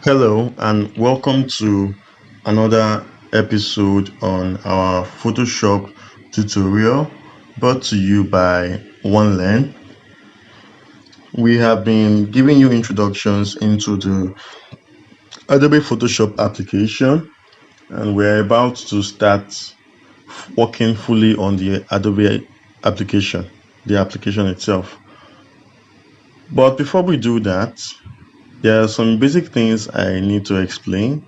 Hello and welcome to another episode on our Photoshop tutorial brought to you by OneLearn. We have been giving you introductions into the Adobe Photoshop application, and we're about to start working fully on the Adobe application, the application itself. But before we do that, there are some basic things I need to explain,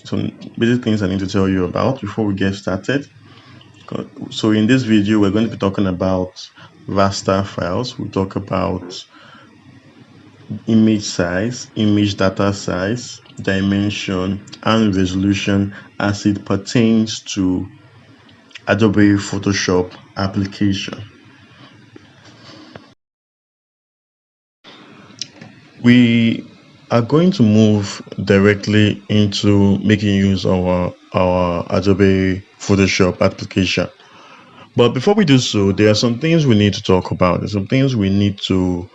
some basic things I need to tell you about before we get started. So in this video, we're going to be talking about raster files. We'll talk about image size, image data size, dimension, and resolution as it pertains to Adobe Photoshop application. We are going to move directly into making use of our Adobe Photoshop application. But before we do so, there are some things we need to talk about. There's some things we need to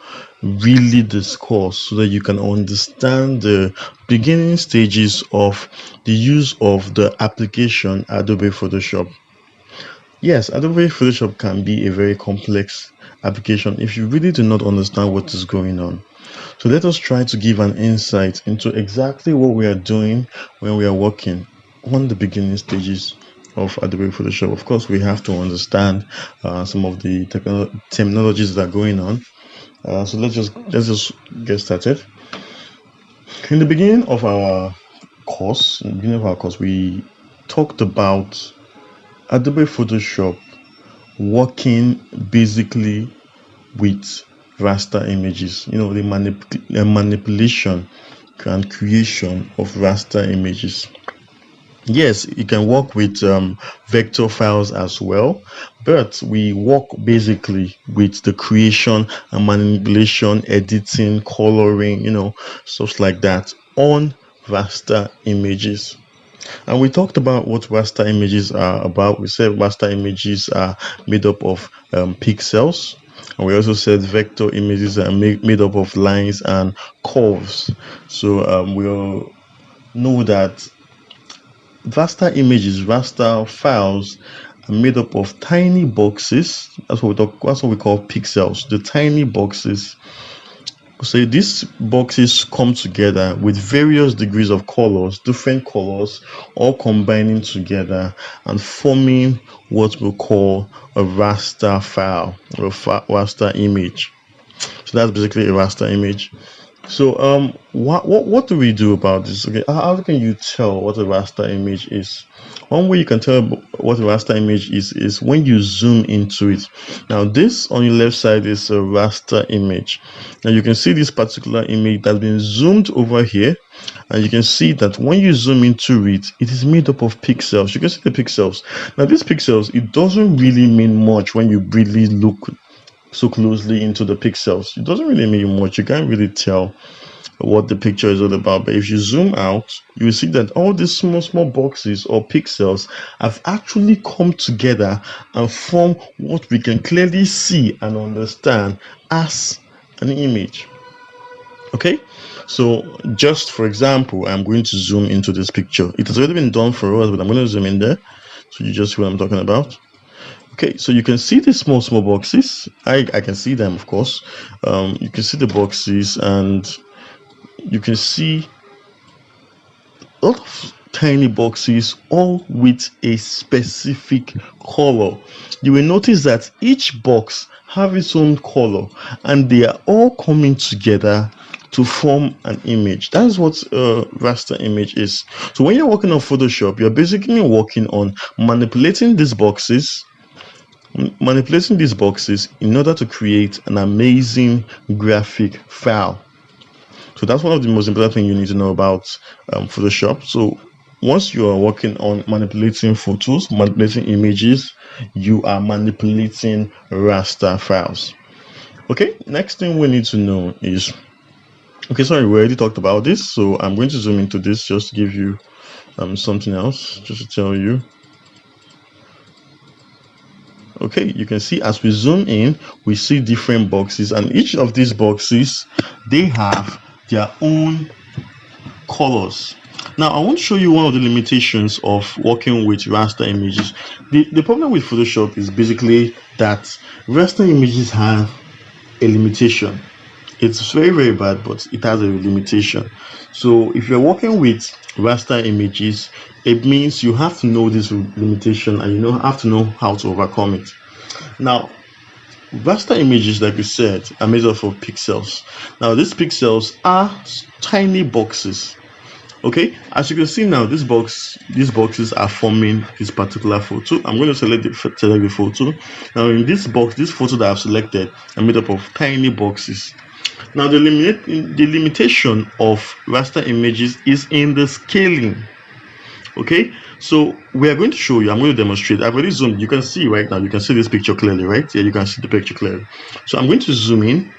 really discuss so that you can understand the beginning stages of the use of the application Adobe Photoshop. Yes, Adobe Photoshop can be a very complex application if you really do not understand what is going on. So let us try to give an insight into exactly what we are doing when we are working on the beginning stages of Adobe Photoshop. Of course, we have to understand some of the terminologies that are going on. So let's just get started. In the beginning of our course, we talked about Adobe Photoshop working basically with raster images. The manipulation and creation of raster images. Yes, you can work with vector files as well, but we work basically with the creation and manipulation, editing, coloring, stuff like that on raster images. And we talked about what raster images are about. We said raster images are made up of pixels. And we also said vector images are made up of lines and curves. So we'll know that raster files are made up of tiny boxes. That's what we call pixels, the tiny boxes. So these boxes come together with various degrees of colors, different colors, all combining together and forming what we call a raster file or a raster image. So that's basically a raster image. So what do we do about this? Okay, how can you tell what a raster image is? One way you can tell what a raster image is when you zoom into it. Now this on your left side is a raster image. Now you can see this particular image that's been zoomed over here, and you can see that when you zoom into it, it is made up of pixels. You can see the pixels. Now these pixels, it doesn't really mean much when you really look so closely into the pixels. It doesn't really mean much. You can't really tell what the picture is all about. But if you zoom out, you will see that all these small boxes or pixels have actually come together and form what we can clearly see and understand as an image. Okay, so just for example, I'm going to zoom into this picture. It has already been done for us, but I'm going to zoom in there so you just see what I'm talking about. Okay, so you can see these small boxes. I can see them, of course. You can see the boxes, and you can see a lot of tiny boxes, all with a specific color. You will notice that each box have its own color, and they are all coming together to form an image. That's what a raster image is. So when you're working on Photoshop, you're basically working on manipulating these boxes in order to create an amazing graphic file. So that's one of the most important things you need to know about Photoshop. So once you are working on manipulating photos, manipulating images, you are manipulating raster files. Okay, next thing we need to know is, we already talked about this, so I'm going to zoom into this just to give you something else, just to tell you. Okay, you can see as we zoom in, we see different boxes, and each of these boxes, they have their own colors. Now I want to show you one of the limitations of working with raster images. The problem with Photoshop is basically that raster images have a limitation. It's very bad, but it has a limitation. So if you're working with raster images, it means you have to know this limitation and you have to know how to overcome it. Now raster images, like we said, are made up of pixels. Now these pixels are tiny boxes. Okay, as you can see now, these boxes are forming this particular photo. I'm going to select the photo. Now in this box, this photo that I've selected are made up of tiny boxes. Now the limitation of raster images is in the scaling. Okay, so we are going to show you. I'm going to demonstrate. I've already zoomed. You can see right now. You can see this picture clearly, right? Yeah, you can see the picture clearly. So I'm going to zoom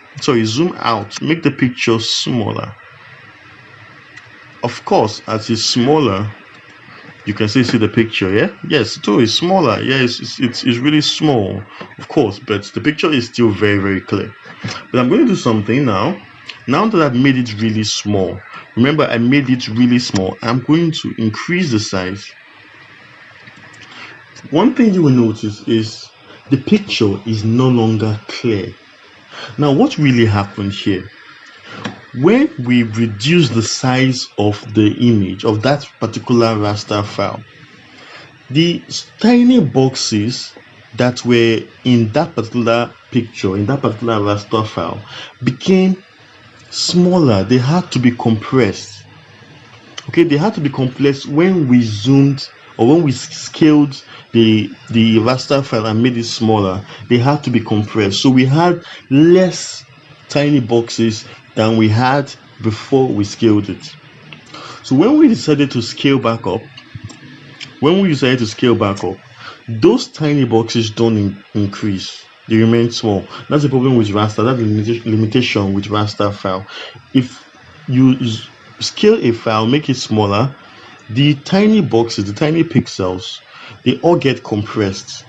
out, make the picture smaller. Of course, as it's smaller, you can see the picture. Yeah, yes, it too is smaller. Yeah, it's really small, of course, but the picture is still very clear. But I'm going to do something now. Now that I've made it really small, remember I made it really small, I'm going to increase the size. One thing you will notice is the picture is no longer clear. Now what really happened here? When we reduce the size of the image of that particular raster file, the tiny boxes that were in that particular picture, in that particular raster file, became smaller. They had to be compressed. Okay, they had to be compressed when we zoomed or when we scaled the raster file and made it smaller. They had to be compressed, so we had less tiny boxes than we had before we scaled it. So when we decided to scale back up, those tiny boxes don't increase. They remain small. That's the problem with raster. That's the limitation with raster file. If you scale a file, make it smaller, the tiny boxes, the tiny pixels, they all get compressed.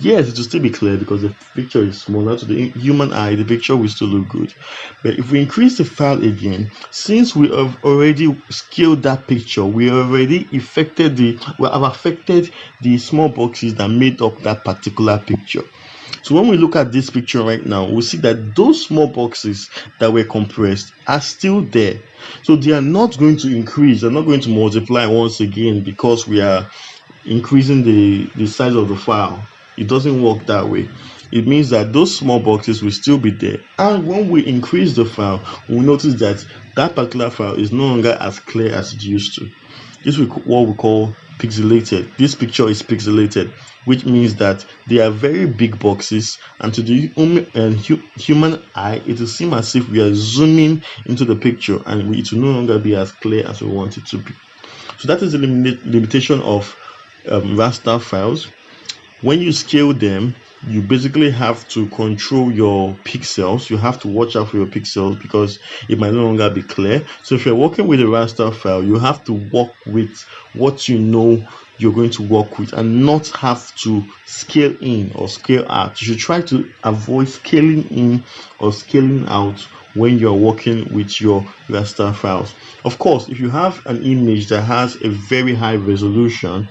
Yes, it will still be clear because the picture is smaller. To the human eye, the picture will still look good. But if we increase the file again, since we have already scaled that picture, we have affected the small boxes that made up that particular picture. So when we look at this picture right now, we'll see that those small boxes that were compressed are still there. So they are not going to increase, they're not going to multiply once again because we are increasing the size of the file. It doesn't work that way. It means that those small boxes will still be there, and when we increase the file, we'll notice that that particular file is no longer as clear as it used to. This is what we call pixelated. This picture is pixelated, which means that they are very big boxes, and to the human eye, it will seem as if we are zooming into the picture, and it will no longer be as clear as we want it to be. So that is the limitation of raster files. When you scale them, you basically have to control your pixels. You have to watch out for your pixels because it might no longer be clear. So if you're working with a raster file, you have to work with what you know you're going to work with and not have to scale in or scale out. You should try to avoid scaling in or scaling out when you're working with your raster files. Of course, if you have an image that has a very high resolution,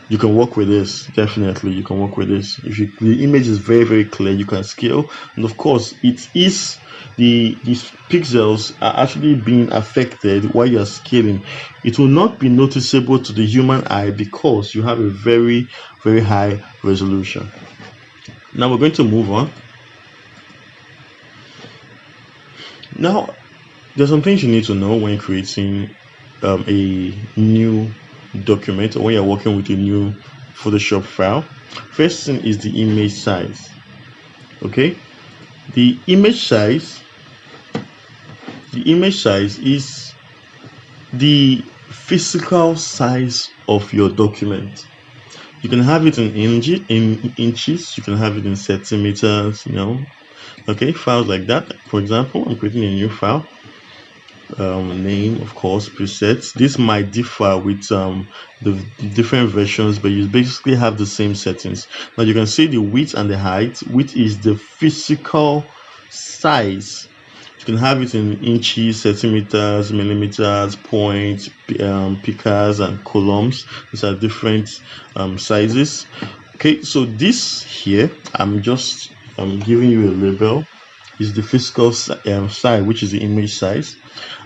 you can work with this. Definitely you can work with this. If the image is very clear, you can scale. And of course, it is these pixels are actually being affected while you're scaling. It will not be noticeable to the human eye because you have a very high resolution. Now we're going to move on. Now there's some things you need to know when creating a new document or when you're working with a new Photoshop file. First thing is the image size. Okay, the image size is the physical size of your document. You can have it in inches, you can have it in centimeters, okay, files like that. For example, I'm creating a new file. Name, of course, presets. This might differ with the different versions, but you basically have the same settings. Now you can see the width and the height. Width is the physical size You can have it in inches, centimeters, millimeters, points, picas, and columns. These are different sizes. Okay, so this here, I'm just giving you a label, is the physical size, which is the image size.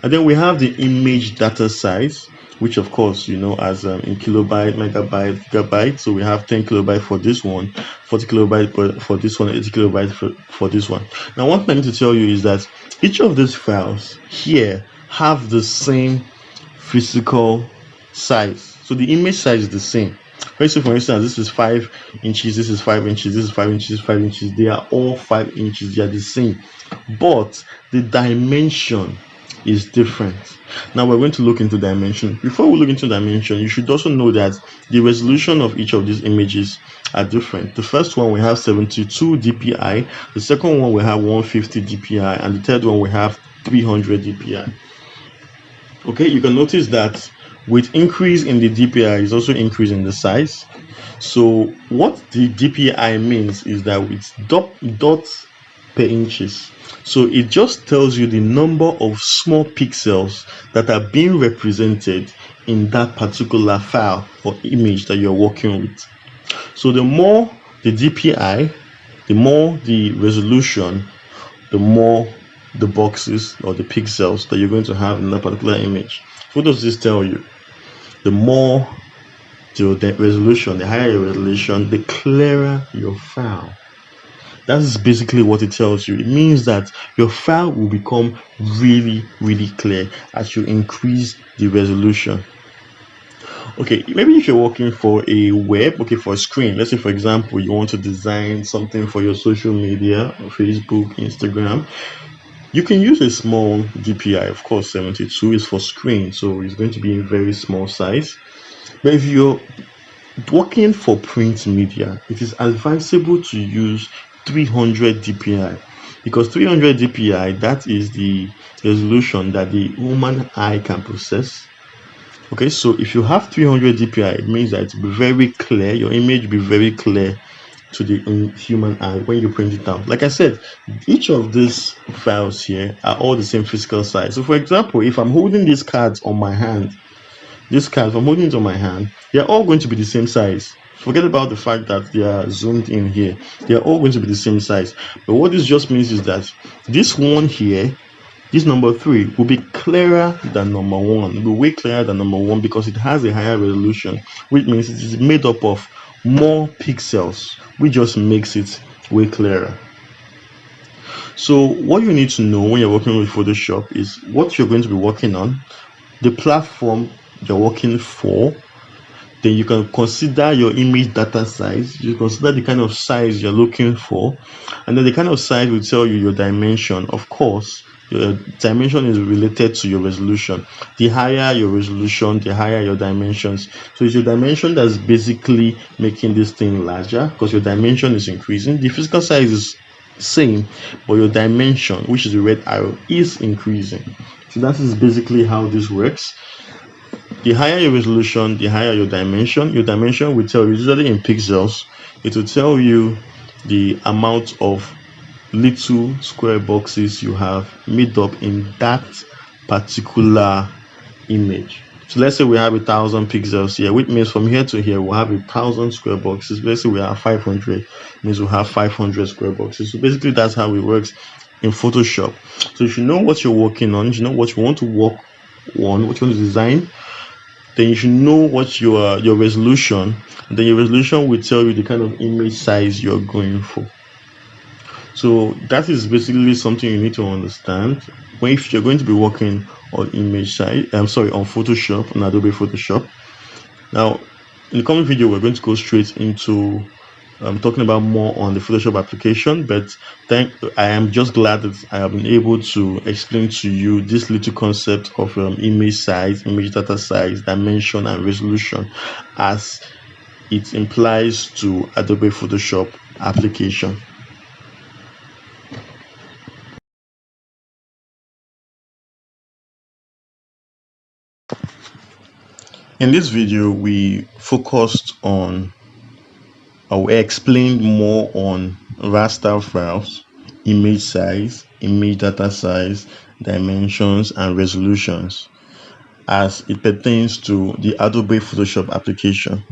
And then we have the image data size, which of course, as in kilobyte, megabyte, gigabyte. So we have 10 kilobyte for this one, 40 kilobyte for this one, 80 kilobyte for this one. Now, one thing I need to tell you is that each of these files here have the same physical size. So the image size is the same. Let's say, for instance, this is 5 inches, this is 5 inches, this is 5 inches, 5 inches. They are all 5 inches. They are the same, but the dimension is different. Now we're going to look into dimension. Before we look into dimension, you should also know that the resolution of each of these images are different. The first one we have 72 dpi, the second one we have 150 dpi, and the third one we have 300 dpi. Okay, you can notice that with increase in the dpi is also increase in the size. So what the dpi means is that it's dots per inches. So it just tells you the number of small pixels that are being represented in that particular file or image that you're working with. So the more the dpi, the more the resolution, the more the boxes or the pixels that you're going to have in that particular image. What does this tell you? The more the resolution, the higher your resolution, the clearer your file. That is basically what it tells you. It means that your file will become really, really clear as you increase the resolution. Okay, maybe if you're working for a web, for a screen, let's say, for example, you want to design something for your social media, Facebook, Instagram, you can use a small DPI. Of course, 72 is for screen, so it's going to be a very small size. But if you're working for print media, it is advisable to use 300 dpi, because 300 dpi, that is the resolution that the human eye can process. Okay, so if you have 300 dpi, it means that it will be very clear, your image will be very clear to the human eye when you print it out. Like I said, each of these files here are all the same physical size. So for example, if I'm holding these cards on my hand, if I'm holding it on my hand, they're all going to be the same size. Forget about the fact that they are zoomed in here. They are all going to be the same size. But what this just means is that this one here, this number 3, will be clearer than number 1. It will be way clearer than number 1 because it has a higher resolution, which means it is made up of more pixels, which just makes it way clearer. So what you need to know when you're working with Photoshop is what you're going to be working on, the platform you're working for. Then you can consider your image data size. You consider the kind of size you're looking for, and then the kind of size will tell you your dimension. Of course, your dimension is related to your resolution. The higher your resolution, the higher your dimensions. So it's your dimension that's basically making this thing larger, because your dimension is increasing. The physical size is same, but your dimension, which is the red arrow, is increasing. So that is basically how this works. The higher your resolution, the higher your dimension. Your dimension will tell you, usually in pixels, it will tell you the amount of little square boxes you have made up in that particular image. So let's say we have 1,000 pixels here, which means from here to here we'll have 1,000 square boxes. Let's say we have 500, means we'll have 500 square boxes. So basically that's how it works in Photoshop. So if you know what you're working on, you know what you want to work on, what you want to design, then you should know what your resolution, and then your resolution will tell you the kind of image size you're going for. So that is basically something you need to understand when if you're going to be working on image size, on Photoshop, on Adobe Photoshop. Now in the coming video we're going to go straight into talking about more on the Photoshop application, but I am just glad that I have been able to explain to you this little concept of image size, image data size, dimension, and resolution as it implies to Adobe Photoshop application. In this video, we focused on, or we explained more on raster files. image size, image data size, dimensions, and resolutions as it pertains to the Adobe Photoshop application.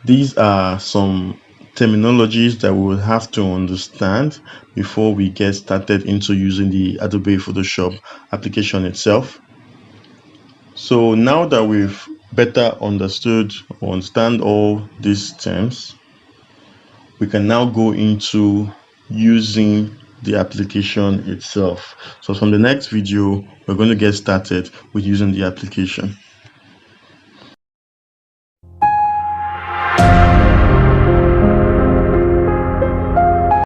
These are some terminologies that we will have to understand before we get started into using the Adobe Photoshop application itself. So now that we've better understood or understand all these terms, we can now go into using the application itself. So from the next video, we're going to get started with using the application.